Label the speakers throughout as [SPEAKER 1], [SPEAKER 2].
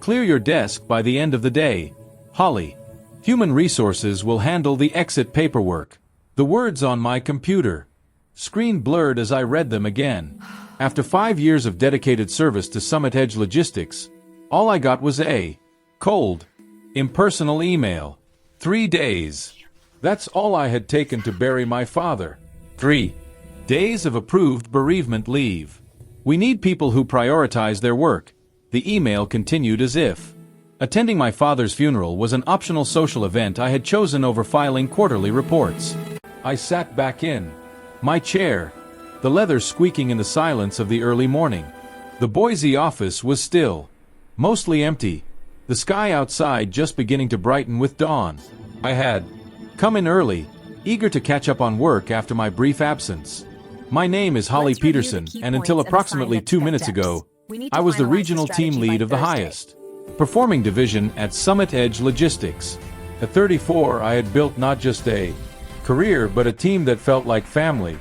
[SPEAKER 1] Clear your desk by the end of the day. Holly. Human Resources will handle the exit paperwork. The words on my computer. Screen blurred as I read them again. After 5 years of dedicated service to Summit Edge Logistics, all I got was a cold, impersonal email. 3 days. That's all I had taken to bury my father. 3 days of approved bereavement leave. We need people who prioritize their work. The email continued as if attending my father's funeral was an optional social event I had chosen over filing quarterly reports. I sat back in my chair, the leather squeaking in the silence of the early morning. The Boise office was still, mostly empty, the sky outside just beginning to brighten with dawn. I had come in early, eager to catch up on work after my brief absence. My name is Holly Peterson, and until approximately 2 minutes ago, I was the regional team lead of the highest performing division at Summit Edge Logistics. At 34, I had built not just a career but a team that felt like family.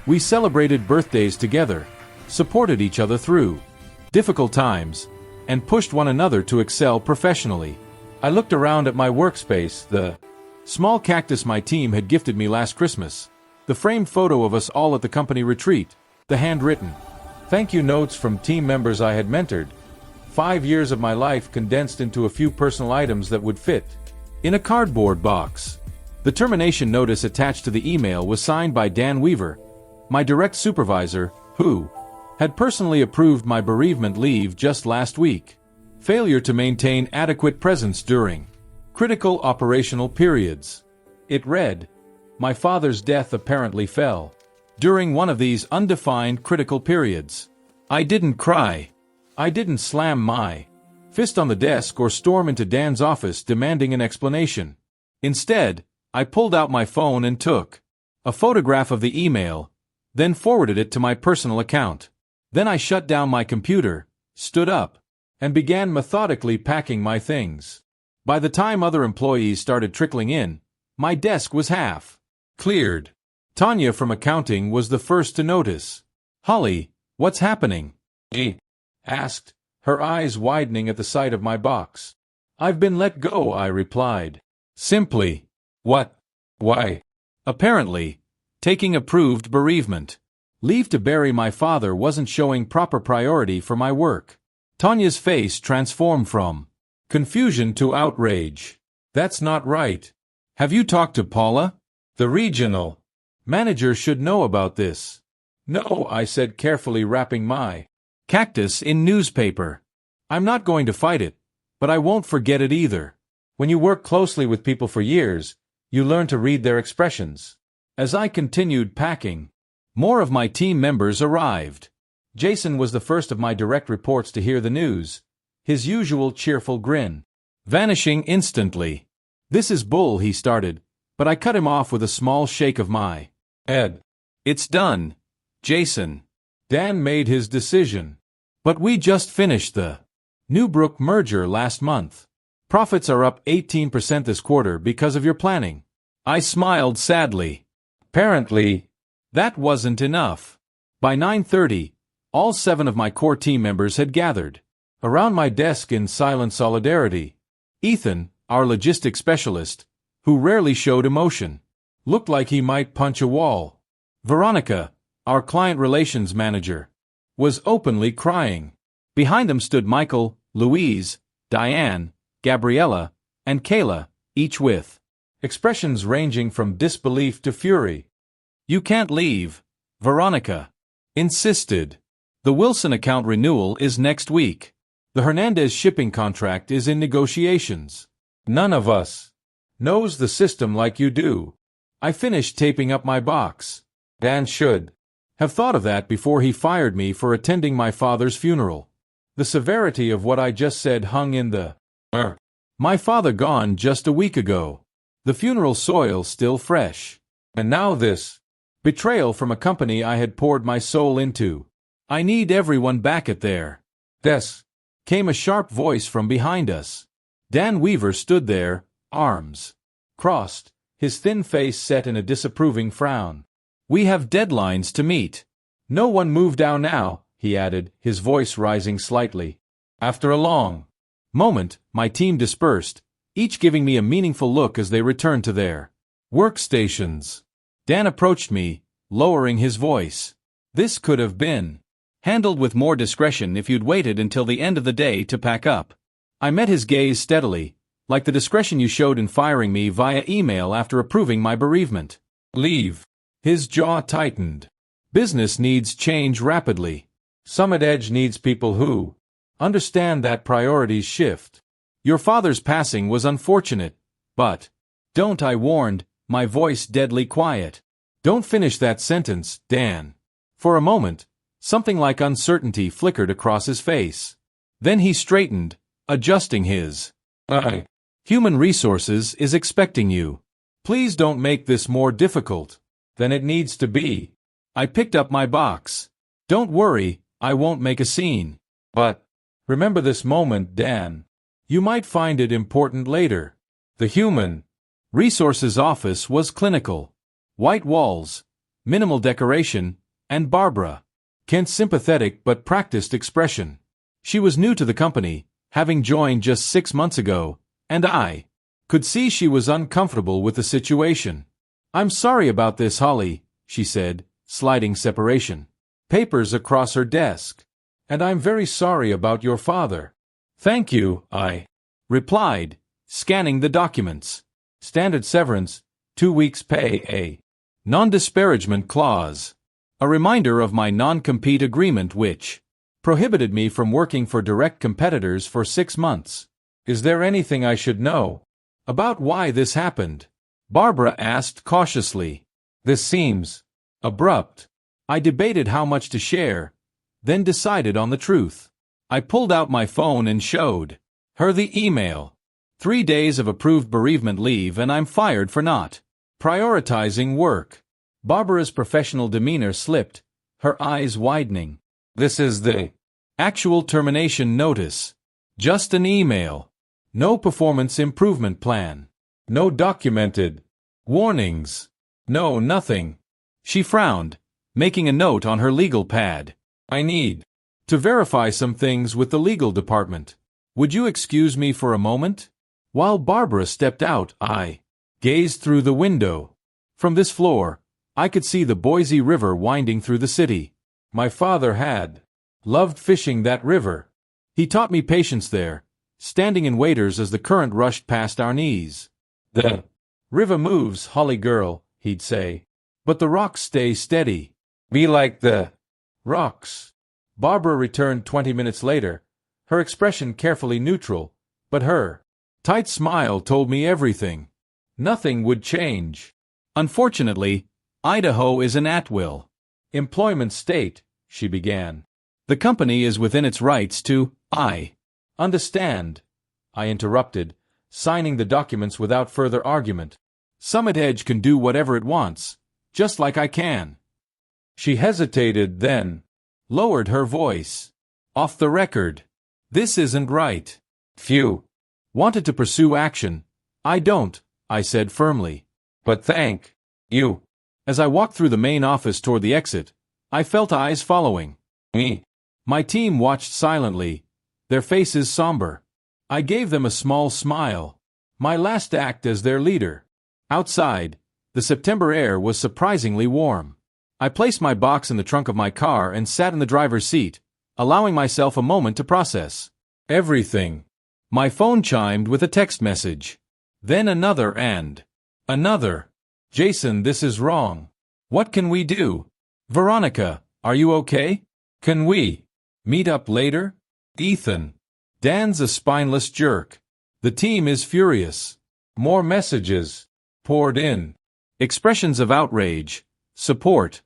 [SPEAKER 1] We celebrated birthdays together, supported each other through difficult times, and pushed one another to excel professionally. I looked around at my workspace, the small cactus my team had gifted me last Christmas, the framed photo of us all at the company retreat, the handwritten thank you notes from team members I had mentored. 5 years of my life condensed into a few personal items that would fit in a cardboard box. The termination notice attached to the email was signed by Dan Weaver, my direct supervisor, who had personally approved my bereavement leave just last week. Failure to maintain adequate presence during critical operational periods. It read, my father's death apparently fell during one of these undefined critical periods. I didn't cry. I didn't slam my fist on the desk or storm into Dan's office demanding an explanation. Instead, I pulled out my phone and took a photograph of the email, then forwarded it to my personal account. Then I shut down my computer, stood up, and began methodically packing my things. By the time other employees started trickling in, my desk was half cleared. Tanya from accounting was the first to notice. Holly, what's happening? She asked, her eyes widening at the sight of my box. I've been let go, I replied. Simply. What? Why? Apparently, taking approved bereavement leave to bury my father wasn't showing proper priority for my work. Tanya's face transformed from confusion to outrage. That's not right. Have you talked to Paula? The regional manager should know about this. No, I said, carefully wrapping my cactus in newspaper. I'm not going to fight it, but I won't forget it either. When you work closely with people for years, you learn to read their expressions. As I continued packing, more of my team members arrived. Jason was the first of my direct reports to hear the news, his usual cheerful grin vanishing instantly. This is bull, he started, but I cut him off with a small shake of my head. It's done, Jason. Dan made his decision. But we just finished the Newbrook merger last month. Profits are up 18% this quarter because of your planning. I smiled sadly. Apparently, that wasn't enough. By 9:30, all 7 of my core team members had gathered around my desk in silent solidarity. Ethan, our logistics specialist, who rarely showed emotion, looked like he might punch a wall. Veronica, our client relations manager, was openly crying. Behind them stood Michael, Louise, Diane, Gabriella, and Kayla, each with expressions ranging from disbelief to fury. You can't leave, Veronica insisted. The Wilson account renewal is next week. The Hernandez shipping contract is in negotiations. None of us knows the system like you do. I finished taping up my box. Dan should have thought of that before he fired me for attending my father's funeral. The severity of what I just said hung in the air. My father gone just a week ago. The funeral soil still fresh. And now this betrayal from a company I had poured my soul into. I need everyone back at their desk. Came a sharp voice from behind us. Dan Weaver stood there, arms crossed, his thin face set in a disapproving frown. We have deadlines to meet. No one move down now, he added, his voice rising slightly. After a long moment, my team dispersed, each giving me a meaningful look as they returned to their workstations. Dan approached me, lowering his voice. This could have been handled with more discretion if you'd waited until the end of the day to pack up. I met his gaze steadily, like the discretion you showed in firing me via email after approving my bereavement leave. His jaw tightened. Business needs change rapidly. Summit Edge needs people who understand that priorities shift. Your father's passing was unfortunate, but don't, I warned, my voice deadly quiet. Don't finish that sentence, Dan. For a moment, something like uncertainty flickered across his face. Then he straightened, adjusting his Human Resources is expecting you. Please don't make this more difficult than it needs to be. I picked up my box. Don't worry, I won't make a scene. But remember this moment, Dan. You might find it important later. The Human Resources office was clinical. White walls, minimal decoration, and Barbara, Kent's sympathetic but practiced expression. She was new to the company, having joined just 6 months ago, and I could see she was uncomfortable with the situation. I'm sorry about this, Holly, she said, sliding separation. Papers across her desk. And I'm very sorry about your father. Thank you, I replied, scanning the documents. Standard severance, 2 weeks pay, a non-disparagement clause. A reminder of my non-compete agreement which prohibited me from working for direct competitors for 6 months. Is there anything I should know about why this happened? Barbara asked cautiously. This seems abrupt. I debated how much to share, then decided on the truth. I pulled out my phone and showed her the email. 3 days of approved bereavement leave and I'm fired for not prioritizing work. Barbara's professional demeanor slipped, her eyes widening. This is the actual termination notice. Just an email. No performance improvement plan. No documented warnings. No nothing. She frowned, making a note on her legal pad. I need to verify some things with the legal department. Would you excuse me for a moment? While Barbara stepped out, I gazed through the window. From this floor, I could see the Boise River winding through the city. My father had loved fishing that river. He taught me patience there, standing in waders as the current rushed past our knees. The river moves, Holly girl, he'd say, but the rocks stay steady. Be like the rocks. Barbara returned 20 minutes later, her expression carefully neutral, but her tight smile told me everything. Nothing would change. Unfortunately, Idaho is an at-will employment state, she began. The company is within its rights to, I understand, I interrupted, signing the documents without further argument. Summit Edge can do whatever it wants, just like I can. She hesitated, then lowered her voice. Off the record. This isn't right. Phew. Wanted to pursue action. I don't, I said firmly. But thank you. As I walked through the main office toward the exit, I felt eyes following me. My team watched silently, their faces somber. I gave them a small smile. My last act as their leader. Outside, the September air was surprisingly warm. I placed my box in the trunk of my car and sat in the driver's seat, allowing myself a moment to process everything. My phone chimed with a text message. Then another and another. Jason, this is wrong. What can we do? Veronica, are you okay? Can we meet up later? Ethan. Dan's a spineless jerk. The team is furious. More messages poured in. Expressions of outrage, support,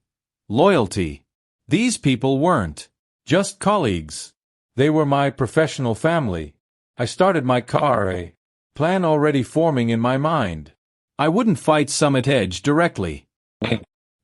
[SPEAKER 1] loyalty. These people weren't just colleagues. They were my professional family. I started my car, a plan already forming in my mind. I wouldn't fight Summit Edge directly.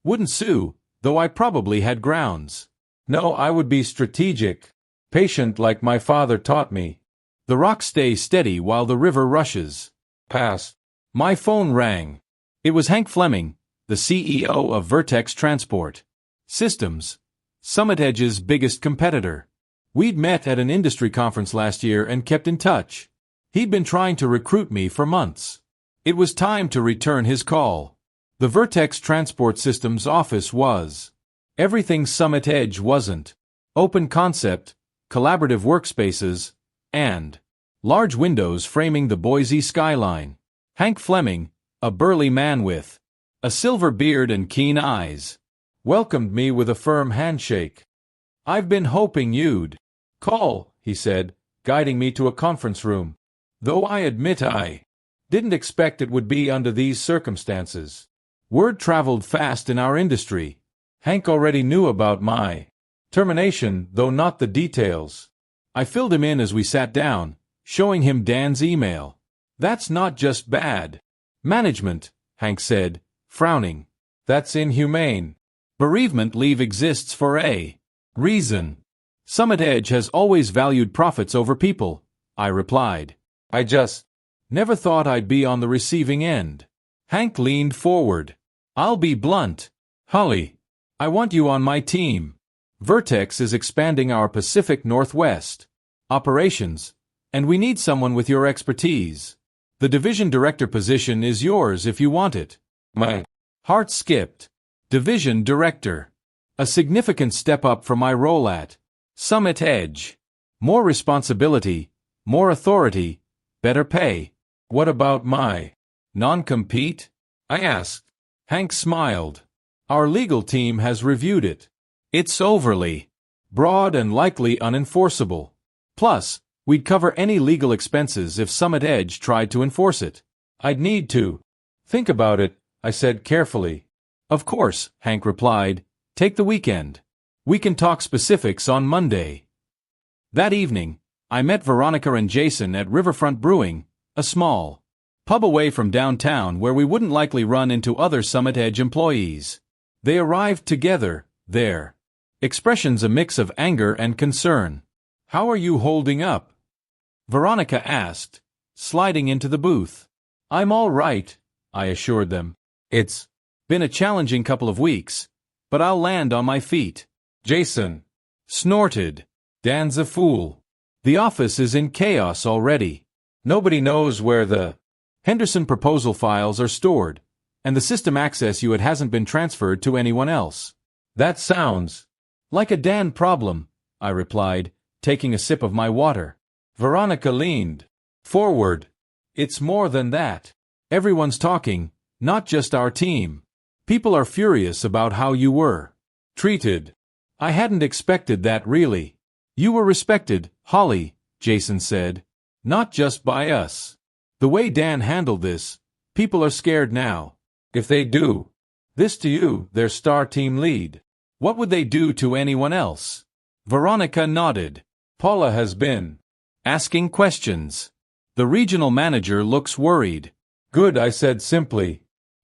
[SPEAKER 1] Wouldn't sue, though I probably had grounds. No, I would be strategic, patient like my father taught me. The rocks stay steady while the river rushes past. My phone rang. It was Hank Fleming, the CEO of Vertex Transport Systems, Summit Edge's biggest competitor. We'd met at an industry conference last year and kept in touch. He'd been trying to recruit me for months. It was time to return his call. The Vertex Transport Systems office was. Everything Summit Edge wasn't. Open concept, collaborative workspaces, and large windows framing the Boise skyline. Hank Fleming, a burly man with a silver beard and keen eyes, welcomed me with a firm handshake. "I've been hoping you'd call," he said, guiding me to a conference room. "Though I admit I didn't expect it would be under these circumstances." Word traveled fast in our industry. Hank already knew about my termination, though not the details. I filled him in as we sat down, showing him Dan's email. "That's not just bad management," Hank said, frowning. "That's inhumane. Bereavement leave exists for a reason. Summit Edge has always valued profits over people," I replied. "I just never thought I'd be on the receiving end." Hank leaned forward. "I'll be blunt, Holly. I want you on my team. Vertex is expanding our Pacific Northwest operations, and we need someone with your expertise. The division director position is yours if you want it." My heart skipped. Division director. A significant step up from my role at Summit Edge. More responsibility, more authority, better pay. "What about my non-compete?" I asked. Hank smiled. "Our legal team has reviewed it. It's overly broad and likely unenforceable. Plus, we'd cover any legal expenses if Summit Edge tried to enforce it." "I'd need to think about it," I said carefully. "Of course," Hank replied. "Take the weekend. We can talk specifics on Monday." That evening, I met Veronica and Jason at Riverfront Brewing, a small pub away from downtown where we wouldn't likely run into other Summit Edge employees. They arrived together, their expressions a mix of anger and concern. "How are you holding up?" Veronica asked, sliding into the booth. "I'm all right," I assured them. "It's been a challenging couple of weeks, but I'll land on my feet." Jason snorted. "Dan's a fool. The office is in chaos already. Nobody knows where the Henderson proposal files are stored, and the system access you had hasn't been transferred to anyone else." "That sounds like a Dan problem," I replied, taking a sip of my water. Veronica leaned forward. "It's more than that. Everyone's talking, not just our team. People are furious about how you were treated." "I hadn't expected that really." "You were respected, Holly," Jason said. "Not just by us. The way Dan handled this, people are scared now. If they do this to you, their star team lead, what would they do to anyone else?" Veronica nodded. "Paula has been asking questions. The regional manager looks worried." "Good," I said simply.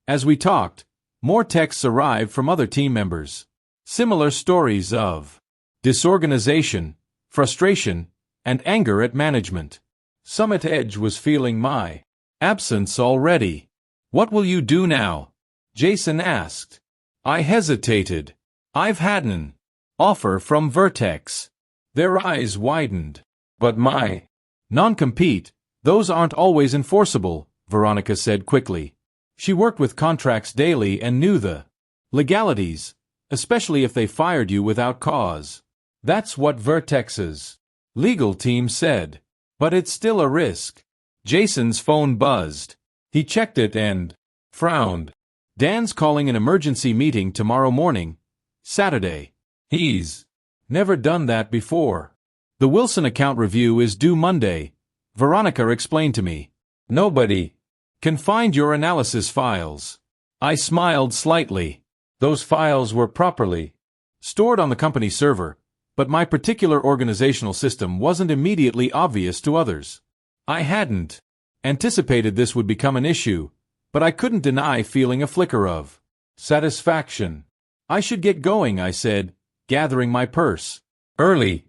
[SPEAKER 1] As we talked, more texts arrived from other team members. Similar stories of disorganization, frustration, and anger at management. Summit Edge was feeling my absence already. "What will you do now?" Jason asked. I hesitated. "I've had an offer from Vertex." Their eyes widened. "But my non-compete, those aren't always enforceable," Veronica said quickly. She worked with contracts daily and knew the legalities, especially if they fired you without cause. "That's what Vertex's legal team said. But it's still a risk." Jason's phone buzzed. He checked it and frowned. "Dan's calling an emergency meeting tomorrow morning, Saturday. He's never done that before. The Wilson account review is due Monday," Veronica explained to me. "Nobody can find your analysis files." I smiled slightly. Those files were properly stored on the company server, but my particular organizational system wasn't immediately obvious to others. I hadn't anticipated this would become an issue, but I couldn't deny feeling a flicker of satisfaction. "I should get going," I said, gathering my purse. "Early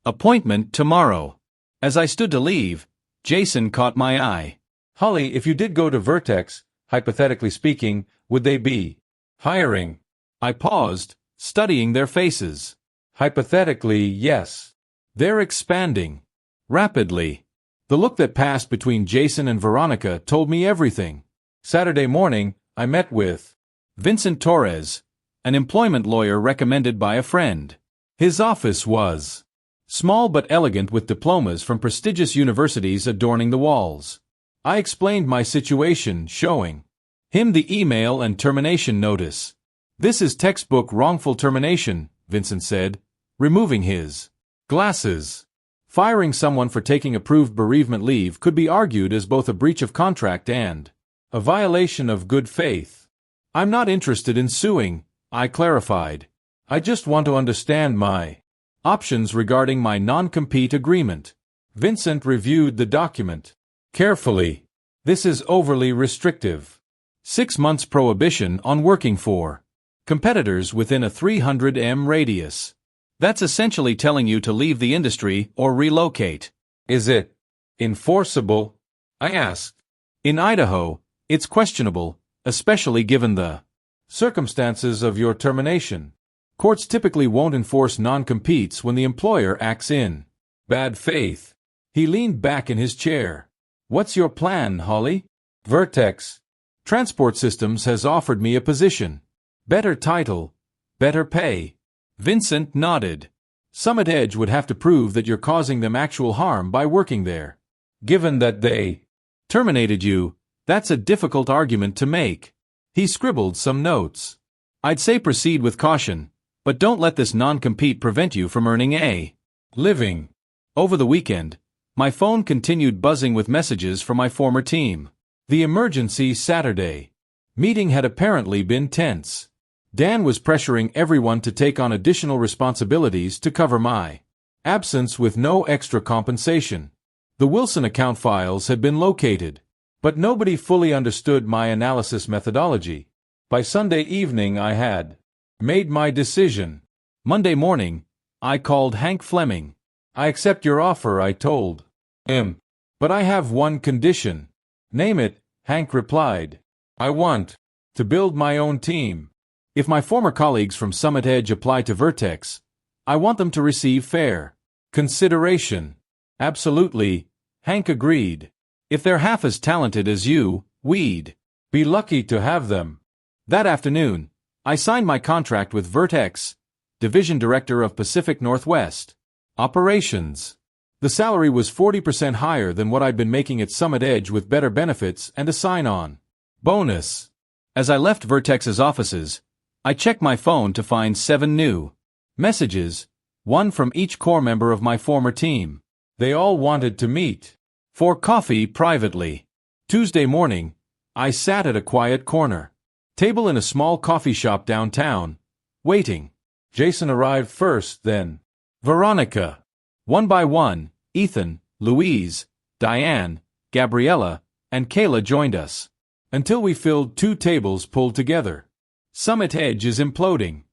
[SPEAKER 1] appointment tomorrow." As I stood to leave, Jason caught my eye. "Holly, if you did go to Vertex, hypothetically speaking, would they be hiring?" I paused, studying their faces. "Hypothetically, yes. They're expanding. Rapidly. The look that passed between Jason and Veronica told me everything. Saturday morning, I met with Vincent Torres, an employment lawyer recommended by a friend. His office was small but elegant with diplomas from prestigious universities adorning the walls. I explained my situation, showing him the email and termination notice. "This is textbook wrongful termination," Vincent said, removing his glasses. Firing someone for taking approved bereavement leave could be argued as both a breach of contract and a violation of good faith. "I'm not interested in suing," I clarified. "I just want to understand my options regarding my non-compete agreement." Vincent reviewed the document carefully. "This is overly restrictive. 6 months prohibition on working for competitors within a 300 m radius. That's essentially telling you to leave the industry or relocate." "Is it enforceable?" I asked. "In Idaho, it's questionable, especially given the circumstances of your termination. Courts typically won't enforce non-competes when the employer acts in bad faith." He leaned back in his chair. "What's your plan, Holly?" "Vertex Transport Systems has offered me a position. Better title, better pay." Vincent nodded. "Summit Edge would have to prove that you're causing them actual harm by working there. Given that they terminated you, that's a difficult argument to make." He scribbled some notes. "I'd say proceed with caution, but don't let this non-compete prevent you from earning a living." Over the weekend, my phone continued buzzing with messages from my former team. The emergency Saturday meeting had apparently been tense. Dan was pressuring everyone to take on additional responsibilities to cover my absence with no extra compensation. The Wilson account files had been located, but nobody fully understood my analysis methodology. By Sunday evening I had made my decision. Monday morning, I called Hank Fleming. "I accept your offer," I told him. "But I have one condition." "Name it," Hank replied. "I want to build my own team. If my former colleagues from Summit Edge apply to Vertex, I want them to receive fair consideration." "Absolutely," Hank agreed. "If they're half as talented as you, we'd be lucky to have them." That afternoon, I signed my contract with Vertex, Division Director of Pacific Northwest Operations. The salary was 40% higher than what I'd been making at Summit Edge with better benefits and a sign-on bonus. As I left Vertex's offices, I checked my phone to find 7 new messages, one from each core member of my former team. They all wanted to meet for coffee privately. Tuesday morning, I sat at a quiet corner table in a small coffee shop downtown, waiting. Jason arrived first, then Veronica. One by one, Ethan, Louise, Diane, Gabriella, and Kayla joined us, until we filled 2 tables pulled together. "Summit Edge is imploding,"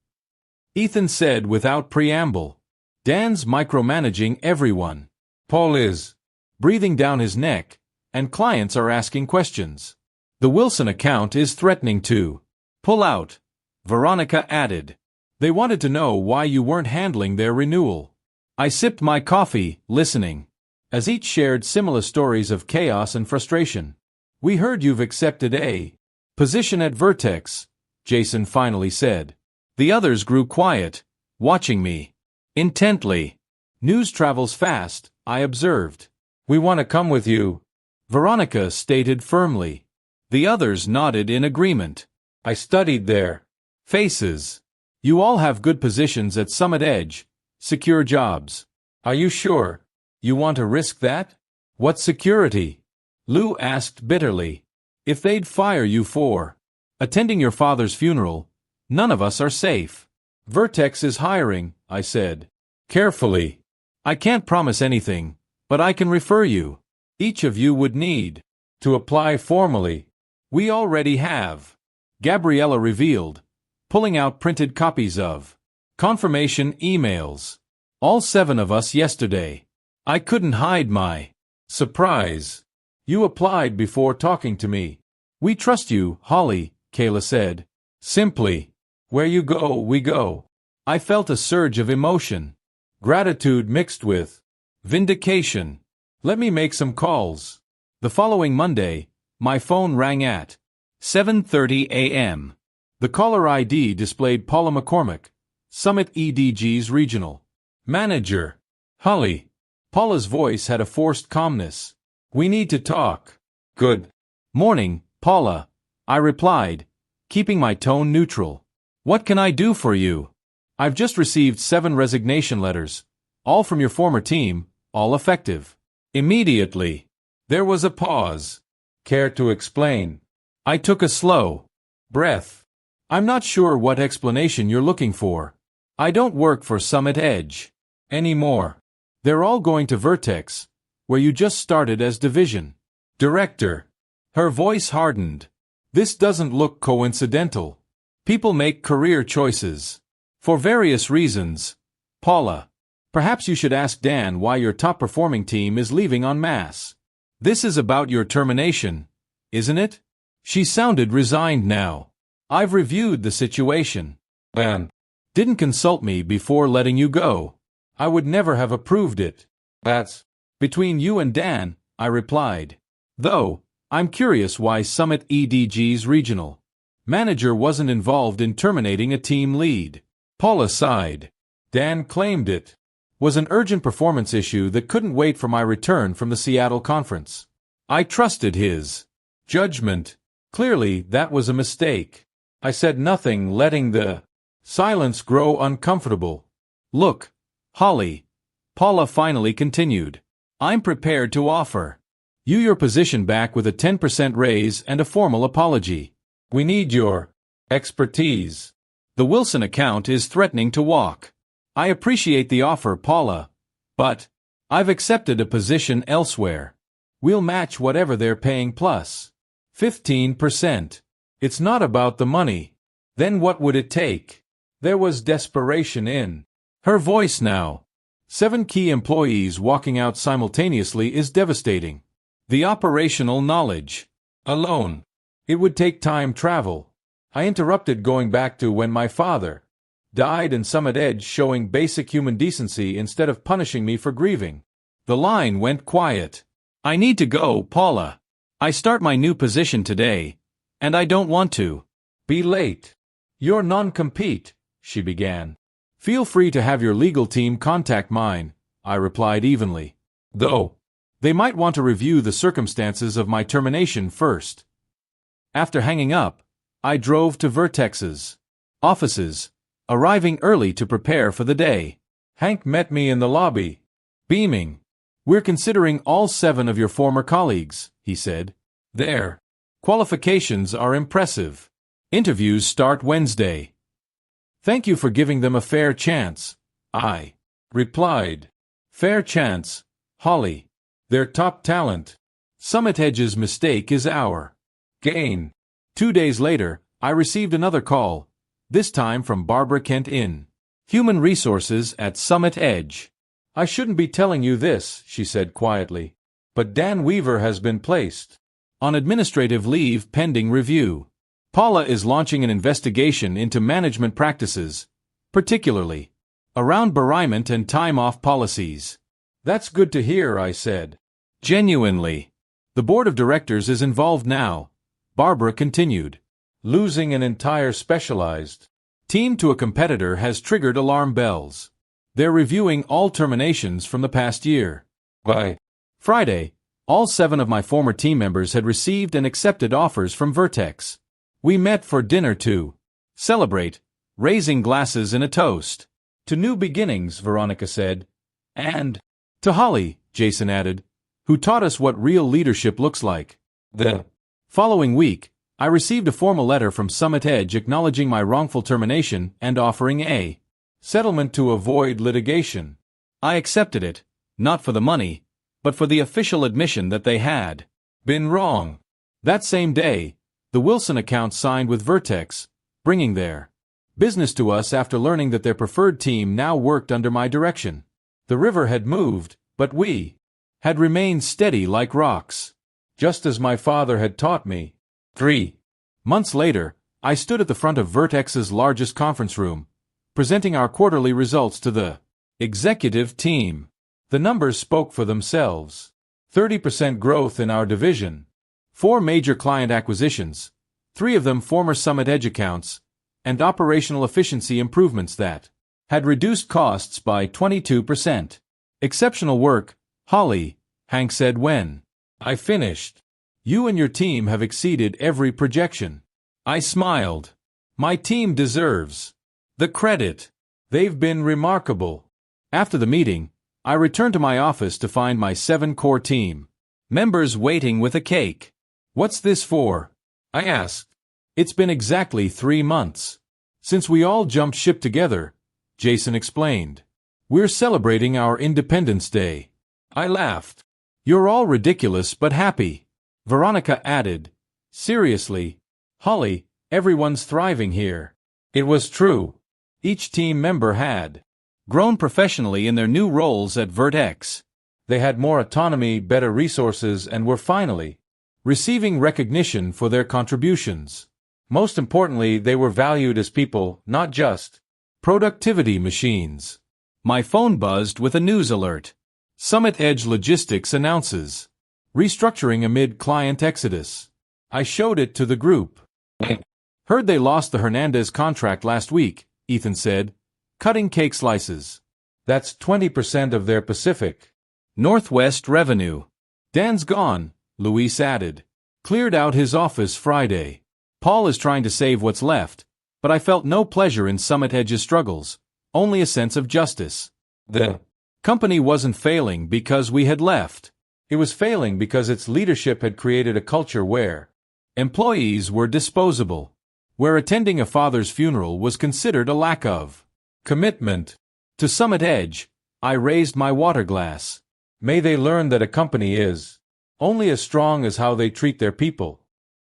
[SPEAKER 1] Ethan said without preamble. "Dan's micromanaging everyone. Paul is breathing down his neck, and clients are asking questions. The Wilson account is threatening to pull out," Veronica added. "They wanted to know why you weren't handling their renewal." I sipped my coffee, listening, as each shared similar stories of chaos and frustration. "We heard you've accepted a position at Vertex," Jason finally said. The others grew quiet, watching me intently. "News travels fast," I observed. "We want to come with you," Veronica stated firmly. The others nodded in agreement. I studied their faces. "You all have good positions at Summit Edge, secure jobs. Are you sure you want to risk that?" "What security?" Lou asked bitterly. "If they'd fire you for attending your father's funeral, none of us are safe." "Vertex is hiring," I said carefully. "I can't promise anything, but I can refer you. Each of you would need to apply formally." "We already have," Gabriella revealed, pulling out printed copies of confirmation emails. "All 7 of us yesterday." I couldn't hide my surprise. "You applied before talking to me." "We trust you, Holly," Kayla said. Simply, "Where you go, we go." I felt a surge of emotion. gratitude mixed with vindication. Let me make some calls. The following Monday, my phone rang at 7:30 a.m. The caller ID displayed Paula McCormick, Summit EDG's regional manager. Holly. Paula's voice had a forced calmness. We need to talk. Good morning, Paula, I replied, keeping my tone neutral. What can I do for you? I've just received 7 resignation letters, all from your former team, all effective immediately. There was a pause. Care to explain? I took a slow breath. I'm not sure what explanation you're looking for. I don't work for Summit Edge anymore. They're all going to Vertex, where you just started as division director. Her voice hardened. This doesn't look coincidental. People make career choices for various reasons. Paula, perhaps you should ask Dan why your top-performing team is leaving en masse. This is about your termination, isn't it? She sounded resigned now. I've reviewed the situation. Dan didn't consult me before letting you go. I would never have approved it. That's between you and Dan, I replied. Though, I'm curious why Summit EDG's regional manager wasn't involved in terminating a team lead. Paula sighed. Dan claimed it was an urgent performance issue that couldn't wait for my return from the Seattle conference. I trusted his judgment. Clearly, that was a mistake. I said nothing, letting the silence grow uncomfortable. Look, Holly, Paula finally continued. I'm prepared to offer you your position back with a 10% raise and a formal apology. We need your expertise. The Wilson account is threatening to walk. I appreciate the offer, Paula, but I've accepted a position elsewhere. We'll match whatever they're paying plus 15%. It's not about the money. Then what would it take? There was desperation in her voice now. 7 key employees walking out simultaneously is devastating. The operational knowledge alone. It would take time travel. I interrupted, going back to when my father died and Summit Edge showing basic human decency instead of punishing me for grieving. The line went quiet. I need to go, Paula. I start my new position today, and I don't want to be late. Your non-compete, she began. Feel free to have your legal team contact mine, I replied evenly. Though, they might want to review the circumstances of my termination first. After hanging up, I drove to Vertex's offices, arriving early to prepare for the day. Hank met me in the lobby, beaming. We're considering all 7 of your former colleagues, he said. Their qualifications are impressive. Interviews start Wednesday. Thank you for giving them a fair chance, I replied. Fair chance, Holly. They're top talent. Summit Edge's mistake is our gain. 2 days later, I received another call, this time from Barbara Kent in Human Resources at Summit Edge. I shouldn't be telling you this, she said quietly, but Dan Weaver has been placed on administrative leave pending review. Paula is launching an investigation into management practices, particularly around bereavement and time-off policies. That's good to hear, I said. Genuinely. The board of directors is involved now, Barbara continued. Losing an entire specialized team to a competitor has triggered alarm bells. They're reviewing all terminations from the past year. By Friday, all 7 of my former team members had received and accepted offers from Vertex. We met for dinner to celebrate, raising glasses in a toast. To new beginnings, Veronica said. And to Holly, Jason added, who taught us what real leadership looks like. The following week, I received a formal letter from Summit Edge acknowledging my wrongful termination and offering a settlement to avoid litigation. I accepted it, not for the money, but for the official admission that they had been wrong. That same day, the Wilson account signed with Vertex, bringing their business to us after learning that their preferred team now worked under my direction. The river had moved, but we had remained steady like rocks, just as my father had taught me. 3 months later, I stood at the front of Vertex's largest conference room, presenting our quarterly results to the Executive team. The numbers spoke for themselves. 30% growth in our division. 4 major client acquisitions, 3 of them former Summit Edge accounts, and operational efficiency improvements that had reduced costs by 22%. Exceptional work, Holly, Hank said when I finished. You and your team have exceeded every projection. I smiled. My team deserves the credit. They've been remarkable. After the meeting, I returned to my office to find my 7 core team members waiting with a cake. What's this for? I asked. It's been exactly 3 months since we all jumped ship together, Jason explained. We're celebrating our Independence Day. I laughed. You're all ridiculous but happy. Veronica added. Seriously, Holly, everyone's thriving here. It was true. Each team member had grown professionally in their new roles at Vertex. They had more autonomy, better resources, and were finally receiving recognition for their contributions. Most importantly, they were valued as people, not just productivity machines. My phone buzzed with a news alert. Summit Edge Logistics announces restructuring amid client exodus. I showed it to the group. Heard they lost the Hernandez contract last week, Ethan said, cutting cake slices. That's 20% of their Pacific Northwest revenue. Dan's gone, Luis added. Cleared out his office Friday. Paul is trying to save what's left, but I felt no pleasure in Summit Edge's struggles, only a sense of justice. The company wasn't failing because we had left. It was failing because its leadership had created a culture where employees were disposable, where attending a father's funeral was considered a lack of commitment. To Summit Edge, I raised my water glass. May they learn that a company is only as strong as how they treat their people.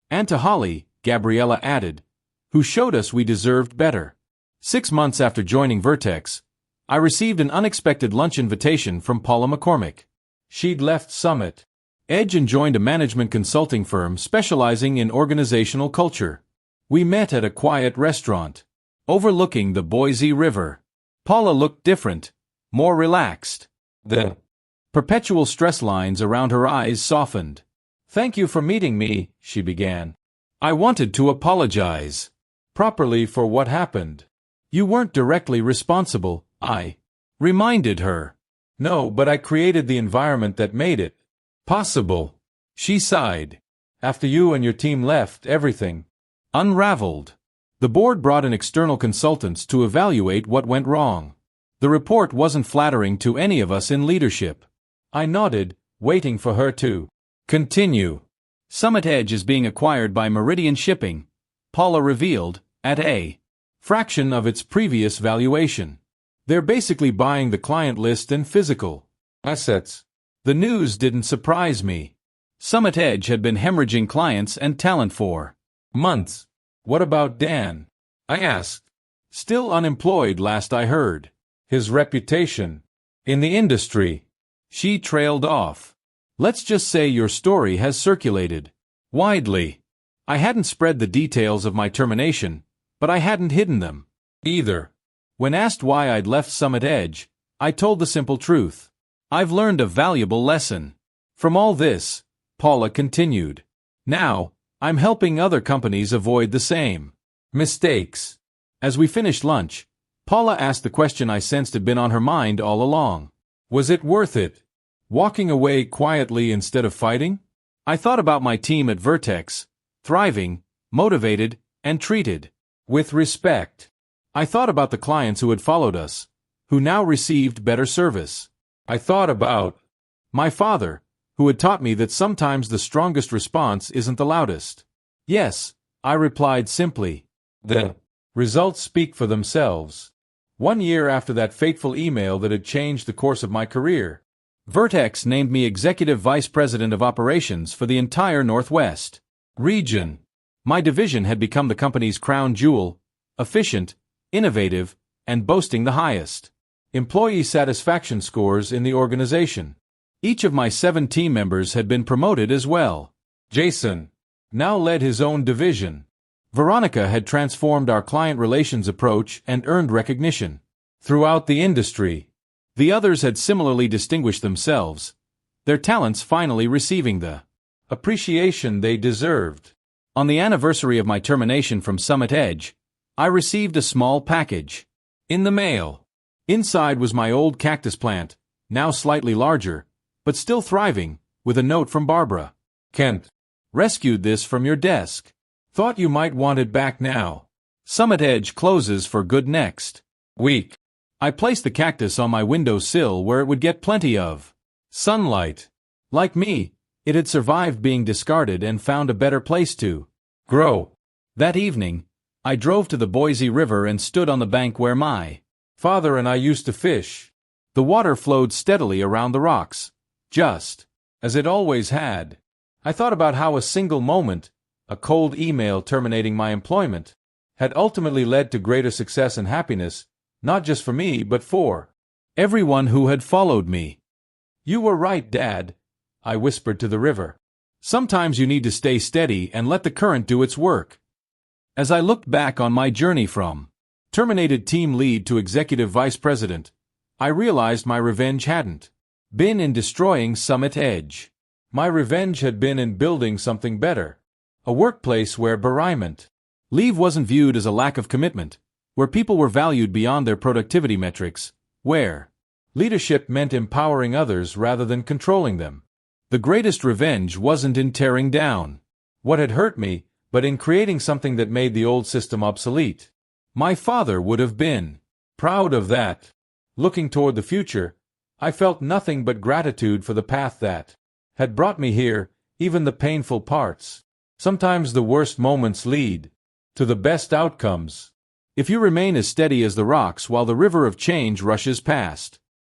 [SPEAKER 1] And to Holly, Gabriella added, who showed us we deserved better. 6 months after joining Vertex, I received an unexpected lunch invitation from Paula McCormick. She'd left Summit Edge and joined a management consulting firm specializing in organizational culture. We met at a quiet restaurant overlooking the Boise River. Paula looked different, more relaxed. The perpetual stress lines around her eyes softened. Thank you for meeting me, she began. I wanted to apologize properly for what happened. You weren't directly responsible, I reminded her. No, but I created the environment that made it possible. She sighed. After you and your team left, everything unraveled. The board brought in external consultants to evaluate what went wrong. The report wasn't flattering to any of us in leadership. I nodded, waiting for her to continue. Summit Edge is being acquired by Meridian Shipping, Paula revealed, at a fraction of its previous valuation. They're basically buying the client list and physical assets. The news didn't surprise me. Summit Edge had been hemorrhaging clients and talent for months. What about Dan? I asked. Still unemployed last I heard. His reputation in the industry. She trailed off. Let's just say your story has circulated widely. I hadn't spread the details of my termination, but I hadn't hidden them either. When asked why I'd left Summit Edge, I told the simple truth. I've learned a valuable lesson from all this, Paula continued. Now, I'm helping other companies avoid the same mistakes. As we finished lunch, Paula asked the question I sensed had been on her mind all along. Was it worth it? Walking away quietly instead of fighting? I thought about my team at Vertex, thriving, motivated, and treated with respect. I thought about the clients who had followed us, who now received better service. I thought about my father, who had taught me that sometimes the strongest response isn't the loudest. Yes, I replied simply. The results speak for themselves. 1 year after that fateful email that had changed the course of my career, Vertex named me Executive Vice President of Operations for the entire Northwest region. My division had become the company's crown jewel, efficient, innovative, and boasting the highest employee satisfaction scores in the organization. Each of my 7 team members had been promoted as well. Jason now led his own division. Veronica had transformed our client relations approach and earned recognition throughout the industry. The others had similarly distinguished themselves, their talents finally receiving the appreciation they deserved. On the anniversary of my termination from Summit Edge, I received a small package in the mail. Inside was my old cactus plant, now slightly larger, but still thriving, with a note from Barbara. Kent, rescued this from your desk. Thought you might want it back now. Summit Edge closes for good next week. I placed the cactus on my windowsill where it would get plenty of sunlight. Like me, it had survived being discarded and found a better place to grow. That evening, I drove to the Boise River and stood on the bank where my father and I used to fish. The water flowed steadily around the rocks, just as it always had. I thought about how a single moment, a cold email terminating my employment, had ultimately led to greater success and happiness, not just for me but for everyone who had followed me. You were right, Dad, I whispered to the river. Sometimes you need to stay steady and let the current do its work. As I looked back on my journey from terminated team lead to executive vice president, I realized my revenge hadn't been in destroying Summit Edge. My revenge had been in building something better. A workplace where bereavement leave wasn't viewed as a lack of commitment, where people were valued beyond their productivity metrics, where leadership meant empowering others rather than controlling them. The greatest revenge wasn't in tearing down what had hurt me, but in creating something that made the old system obsolete. My father would have been proud of that. Looking toward the future, I felt nothing but gratitude for the path that had brought me here, even the painful parts. Sometimes the worst moments lead to the best outcomes. If you remain as steady as the rocks while the river of change rushes past.